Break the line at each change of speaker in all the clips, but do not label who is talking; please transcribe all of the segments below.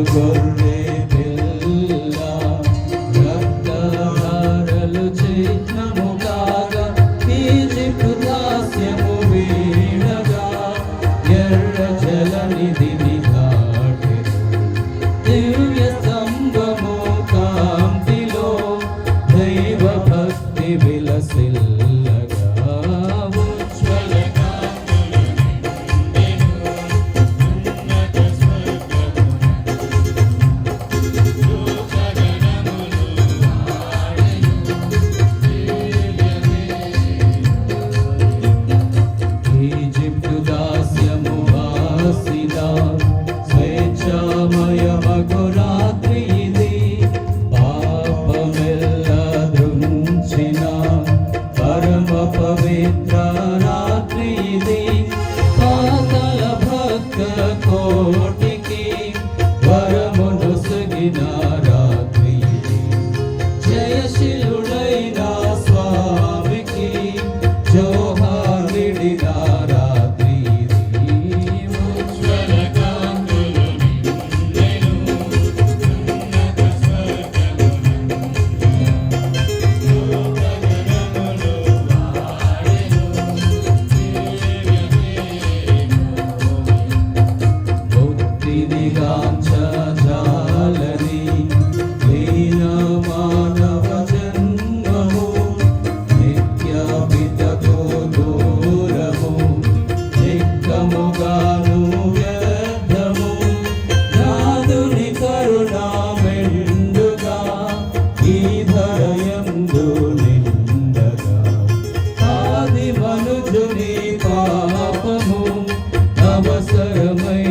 గొర్రె పిల్ల రక్తధారలు చిహ్నము కాగా ఈజిప్టు దాస్యము వీడగా ఎర్ర జలనిధిని దాటి దివ్య స్తంభము కాంతిలో దైవ భక్తి విలసిల్లగా పవిత్ర రాత్రి ఇది పాతల భక్త కోటికి వరమును సగిన రాత్రి జయశీలుడైన స్వామికి జోహారిడిన రాత్రి ఉజ్వల కాంతులు నిండెను ఉన్నత దిగాంచ జాలని దీన మానవ జన్మము నిత్య పితకు దూరము నిక్కముగాను వ్యర్థము నాదుని కరుణా మెండుగా ఈ ధరయందు నిండగా ఆది మనుజుని పాపము అవసరమై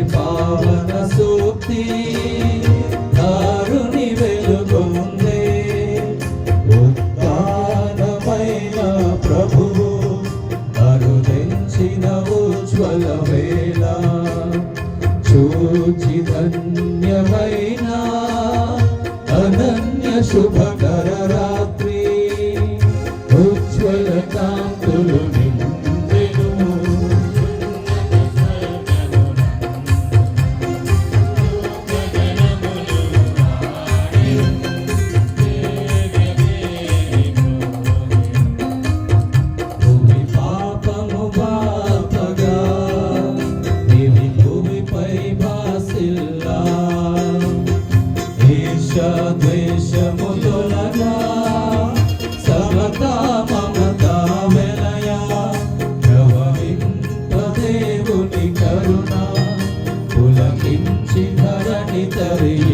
పావన సూక్తి దారుని వెలుగొందే ఉత్థానమైన ప్రభువు అరుదించిన ఉజ్వల వేళ చూచి ధన్యమైన అనన్య శుభకర రాత్రి ఉజ్వల కాంతులు ద్వేషములగా సమతా మమతా వెలయ ప్రవహింప దేవుని కరుణ పులకించి ధరణి తరి